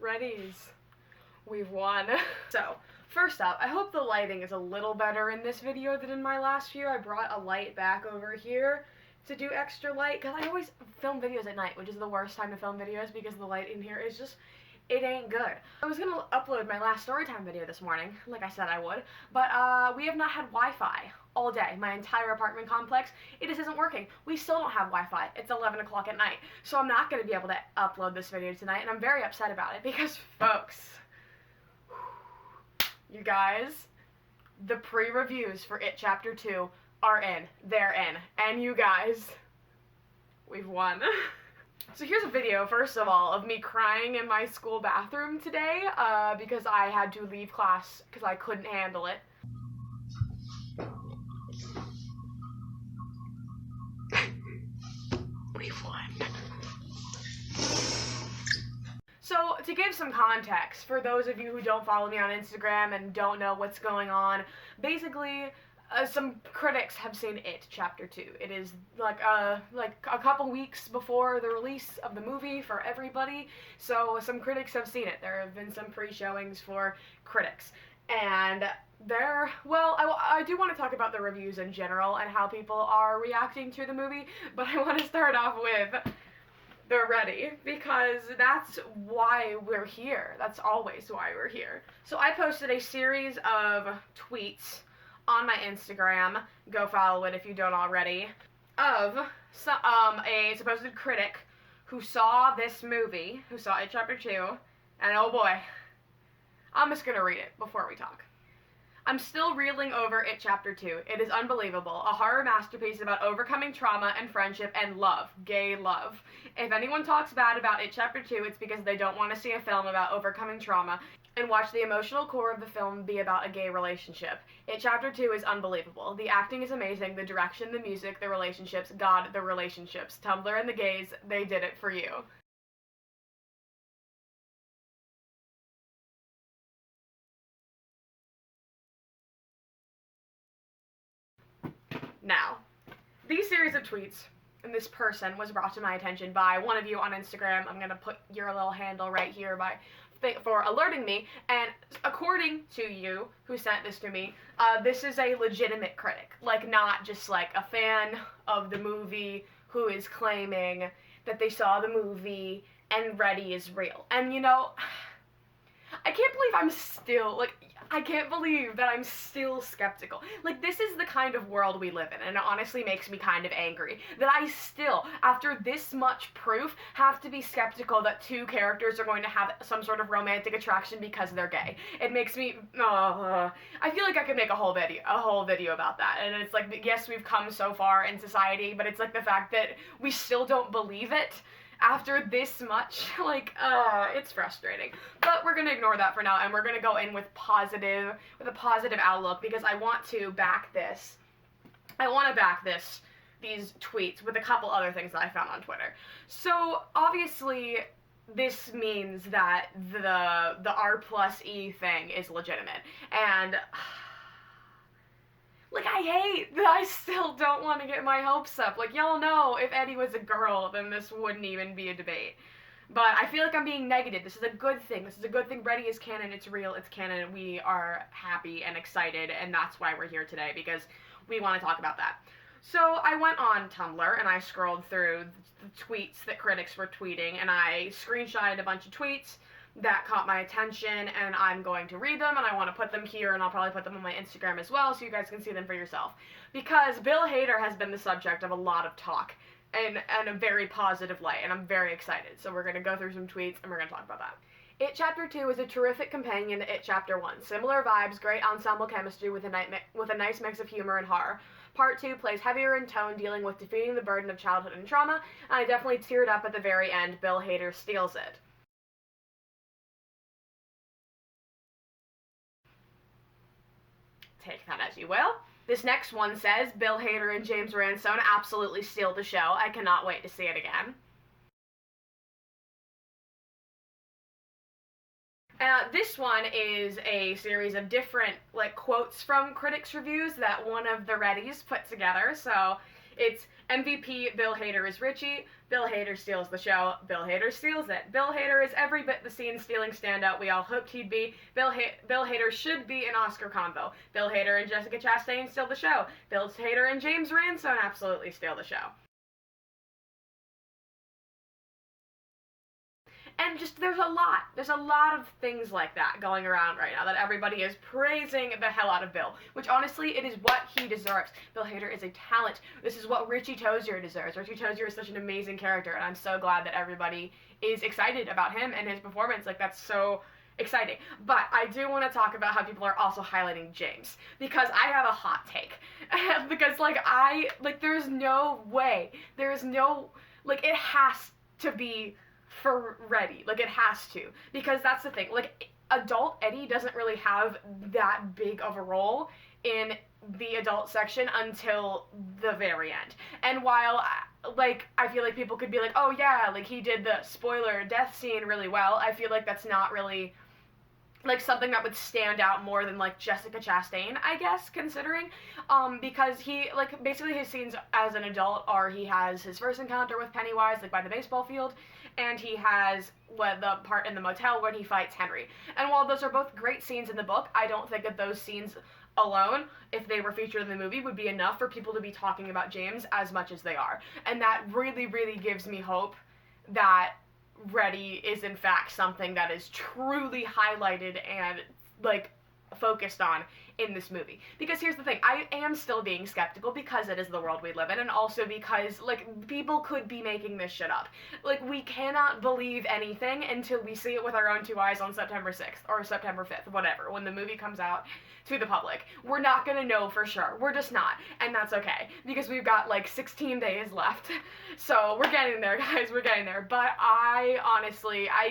Reddies, we've won. So, first up, I hope the lighting is a little better in this video than in my last few. I brought a light back over here to do extra light, because I always film videos at night, which is the worst time to film videos because the light in here is just, it ain't good. I was gonna upload my last storytime video this morning, like I said I would, but we have not had Wi-Fi all day. My entire apartment complex, it just isn't working. We still don't have Wi-Fi. It's 11 o'clock at night, so I'm not gonna be able to upload this video tonight, and I'm very upset about it because, folks, you guys, the pre-reviews for It Chapter 2 are in. They're in. And you guys, we've won. So here's a video, first of all, of me crying in my school bathroom today because I had to leave class because I couldn't handle it. We've won. So, to give some context, for those of you who don't follow me on Instagram and don't know what's going on, basically, some critics have seen It Chapter 2. It is like a couple weeks before the release of the movie for everybody, so some critics have seen it. There have been some pre-showings for critics, and I do want to talk about the reviews in general and how people are reacting to the movie, but I want to start off with the REDDIE, because that's why we're here. That's always why we're here. So I posted a series of tweets on my Instagram, go follow it if you don't already, of a supposed critic who saw this movie, who saw It Chapter 2, and oh boy, I'm just gonna read it before we talk. I'm still reeling over It Chapter 2. It is unbelievable. A horror masterpiece about overcoming trauma and friendship and love. Gay love. If anyone talks bad about It Chapter 2, it's because they don't want to see a film about overcoming trauma and watch the emotional core of the film be about a gay relationship. It Chapter 2 is unbelievable. The acting is amazing, the direction, the music, the relationships, God, the relationships. Tumblr and the gays, they did it for you. Now, these series of tweets and this person was brought to my attention by one of you on Instagram. I'm gonna put your little handle right here for alerting me, and according to you who sent this to me, this is a legitimate critic, like not just like a fan of the movie who is claiming that they saw the movie and REDDIE is real. And you know, I can't believe that I'm still skeptical. Like, this is the kind of world we live in, and it honestly makes me kind of angry that I still, after this much proof, have to be skeptical that two characters are going to have some sort of romantic attraction because they're gay. It makes me, I feel like I could make a whole video about that, and it's like, yes, we've come so far in society, but it's like the fact that we still don't believe it after this much, like, it's frustrating. But we're gonna ignore that for now, and we're gonna go in with a positive outlook, because I want to back this. These tweets with a couple other things that I found on Twitter. So, obviously, this means that the R+E thing is legitimate, and like, I hate that I still don't want to get my hopes up. Like, y'all know, if Eddie was a girl, then this wouldn't even be a debate. But I feel like I'm being negative. This is a good thing. This is a good thing. REDDIE is canon. It's real. It's canon. We are happy and excited, and that's why we're here today, because we want to talk about that. So I went on Tumblr, and I scrolled through the tweets that critics were tweeting, and I screenshotted a bunch of tweets that caught my attention, and I'm going to read them, and I want to put them here, and I'll probably put them on my Instagram as well, so you guys can see them for yourself. Because Bill Hader has been the subject of a lot of talk, in a very positive light, and I'm very excited. So we're going to go through some tweets, and we're going to talk about that. It Chapter 2 is a terrific companion to It Chapter 1. Similar vibes, great ensemble chemistry with a nice mix of humor and horror. Part 2 plays heavier in tone, dealing with defeating the burden of childhood and trauma, and I definitely teared up at the very end. Bill Hader steals it. Take that as you will. This next one says, Bill Hader and James Ransone absolutely steal the show. I cannot wait to see it again. This one is a series of different, like, quotes from critics' reviews that one of the REDDIEs put together. So it's MVP, Bill Hader is Richie. Bill Hader steals the show. Bill Hader steals it. Bill Hader is every bit the scene-stealing standout we all hoped he'd be. Bill Hader should be an Oscar convo. Bill Hader and Jessica Chastain steal the show. Bill Hader and James Ransone absolutely steal the show. And just, there's a lot of things like that going around right now that everybody is praising the hell out of Bill, which honestly, it is what he deserves. Bill Hader is a talent. This is what Richie Tozier deserves. Richie Tozier is such an amazing character, and I'm so glad that everybody is excited about him and his performance. Like, that's so exciting. But I do want to talk about how people are also highlighting James, because I have a hot take. Because, there's no way, it has to be for Reddie. Like, it has to. Because that's the thing. Like, adult Eddie doesn't really have that big of a role in the adult section until the very end. And while, I feel like people could be like, oh yeah, like, he did the spoiler death scene really well, I feel like that's not really, something that would stand out more than, Jessica Chastain, I guess, considering, because he, basically his scenes as an adult are, he has his first encounter with Pennywise, by the baseball field, and he has the part in the motel when he fights Henry. And while those are both great scenes in the book, I don't think that those scenes alone, if they were featured in the movie, would be enough for people to be talking about James as much as they are. And that really, really gives me hope that Reddie is in fact something that is truly highlighted and, focused on in this movie. Because here's the thing, I am still being skeptical because it is the world we live in, and also because, people could be making this shit up. We cannot believe anything until we see it with our own two eyes on September 6th, or September 5th, whatever, when the movie comes out to the public. We're not gonna know for sure. We're just not. And that's okay, because we've got, 16 days left. So, we're getting there, guys, we're getting there. But I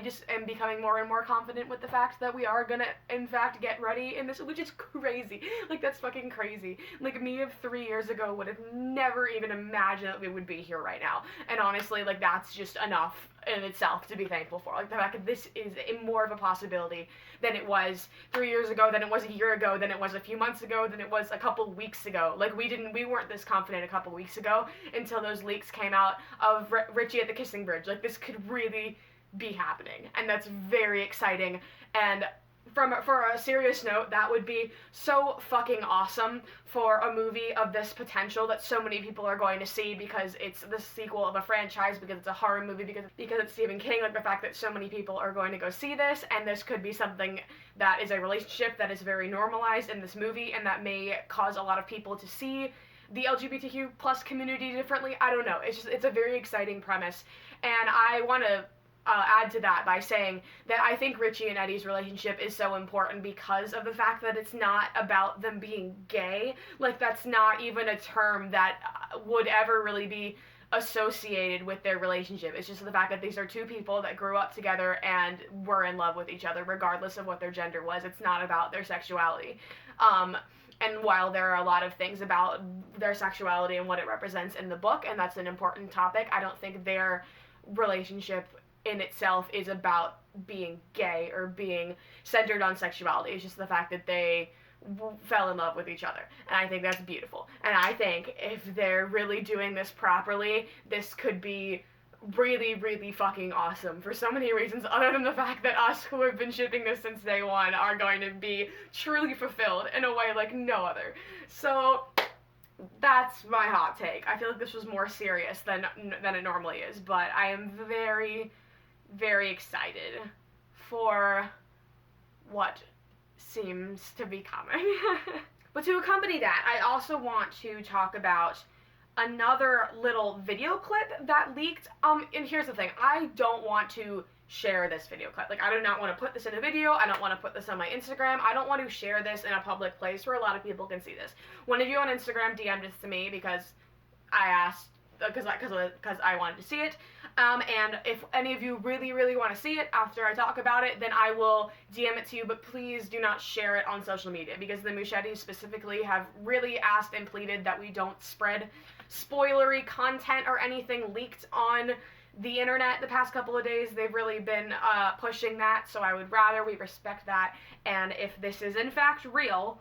just am becoming more and more confident with the fact that we are gonna, in fact, get Reddie in this, which is crazy. That's fucking crazy. Me of 3 years ago would have never even imagined that we would be here right now. And honestly, that's just enough in itself to be thankful for. The fact that this is more of a possibility than it was 3 years ago, than it was a year ago, than it was a few months ago, than it was a couple weeks ago. We weren't this confident a couple weeks ago until those leaks came out of Richie at the Kissing Bridge. This could really be happening, and that's very exciting. And for a serious note, that would be so fucking awesome for a movie of this potential that so many people are going to see, because it's the sequel of a franchise, because it's a horror movie, because it's Stephen King. The fact that so many people are going to go see this, and this could be something that is a relationship that is very normalized in this movie, and that may cause a lot of people to see the LGBTQ plus community differently. I don't know. It's a very exciting premise, and I want to add to that by saying that I think Richie and Eddie's relationship is so important because of the fact that it's not about them being gay. That's not even a term that would ever really be associated with their relationship. It's just the fact that these are two people that grew up together and were in love with each other regardless of what their gender was. It's not about their sexuality. And while there are a lot of things about their sexuality and what it represents in the book, and that's an important topic, I don't think their relationship in itself is about being gay or being centered on sexuality. It's just the fact that they fell in love with each other, and I think that's beautiful. And I think if they're really doing this properly, this could be really, really fucking awesome for so many reasons, other than the fact that us who have been shipping this since day one are going to be truly fulfilled in a way like no other. So that's my hot take. I feel like this was more serious than it normally is, but I am very, very excited for what seems to be coming. But to accompany that, I also want to talk about another little video clip that leaked. And here's the thing, I don't want to share this video clip. I do not want to put this in a video. I don't want to put this on my Instagram. I don't want to share this in a public place where a lot of people can see this. One of you on Instagram DM'd this to me because I asked, because I wanted to see it. And if any of you really, really want to see it after I talk about it, then I will DM it to you, but please do not share it on social media, because the Muschettis specifically have really asked and pleaded that we don't spread spoilery content or anything leaked on the internet the past couple of days. They've really been pushing that, so I would rather we respect that. And if this is in fact real,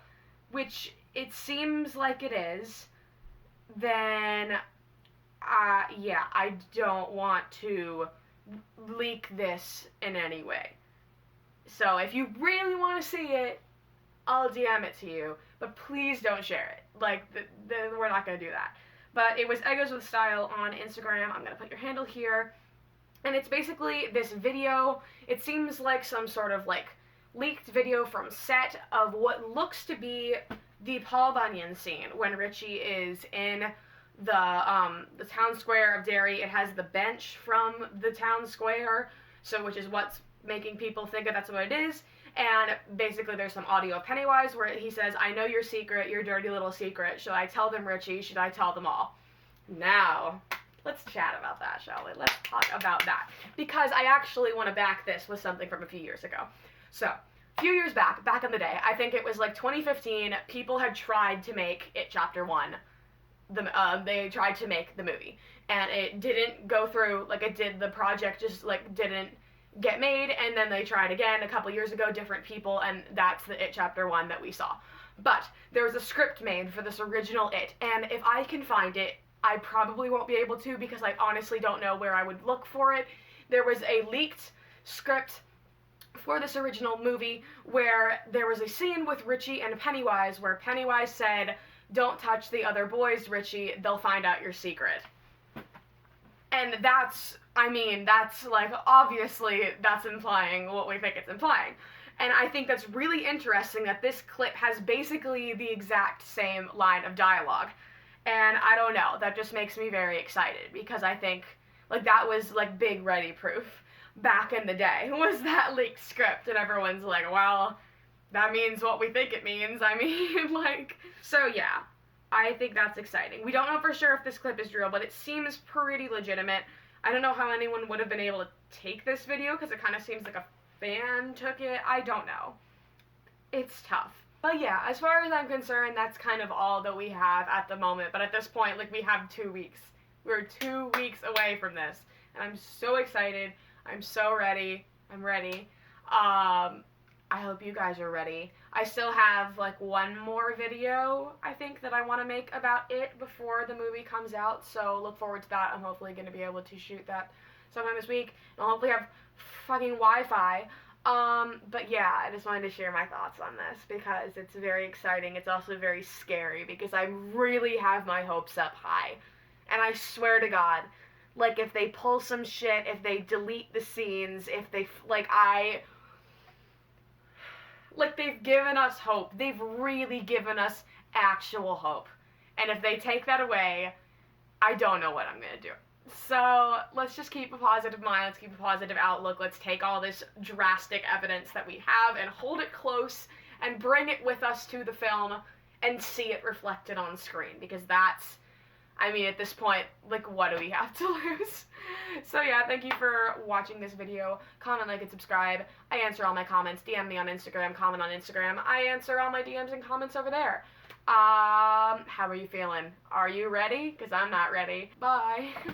which it seems like it is, then yeah, I don't want to leak this in any way. So if you really want to see it, I'll DM it to you, but please don't share it. Like, we're not going to do that. But it was Eggos with Style on Instagram. I'm going to put your handle here. And it's basically this video. It seems like some sort of, like, leaked video from set of what looks to be the Paul Bunyan scene when Richie is in the town square of Derry. It has the bench from the town square, so which is what's making people think that that's what it is. And basically there's some audio of Pennywise where he says, "I know your secret, your dirty little secret. Should I tell them, Richie? Should I tell them all?" Now, let's chat about that, shall we? Let's talk about that. Because I actually want to back this with something from a few years ago. So, a few years back in the day, I think it was like 2015, people had tried to make It Chapter 1. They tried to make the movie. And it didn't go through, like it did, the project just like didn't get made, and then they tried again a couple years ago, different people, and that's the It Chapter 1 that we saw. But there was a script made for this original It, and if I can find it, I probably won't be able to because I honestly don't know where I would look for it. There was a leaked script for this original movie where there was a scene with Richie and Pennywise where Pennywise said, "Don't touch the other boys, Richie, they'll find out your secret." And that's like, obviously, that's implying what we think it's implying. And I think that's really interesting that this clip has basically the exact same line of dialogue. And I don't know, that just makes me very excited, because I think, like, that was, like, big REDDIE proof back in the day, was that leaked script, and everyone's like, well, that means what we think it means. I mean, like, so yeah. I think that's exciting. We don't know for sure if this clip is real, but it seems pretty legitimate. I don't know how anyone would have been able to take this video, because it kind of seems like a fan took it. I don't know. It's tough. But yeah, as far as I'm concerned, that's kind of all that we have at the moment. But at this point, like, we have 2 weeks. We're 2 weeks away from this. And I'm so excited. I'm so ready. I'm ready. I hope you guys are ready. I still have, like, one more video, I think, that I want to make about it before the movie comes out, so look forward to that. I'm hopefully going to be able to shoot that sometime this week, and I'll hopefully have fucking Wi-Fi. But yeah, I just wanted to share my thoughts on this, because it's very exciting. It's also very scary, because I really have my hopes up high. And I swear to God, like, if they pull some shit, if they delete the scenes, if they, like, they've given us hope. They've really given us actual hope. And if they take that away, I don't know what I'm going to do. So, let's just keep a positive mind. Let's keep a positive outlook. Let's take all this drastic evidence that we have and hold it close and bring it with us to the film and see it reflected on screen. Because that's, I mean, at this point, like, what do we have to lose? So yeah, thank you for watching this video. Comment, like, and subscribe. I answer all my comments. DM me on Instagram. Comment on Instagram. I answer all my DMs and comments over there. How are you feeling? Are you ready? Because I'm not ready. Bye.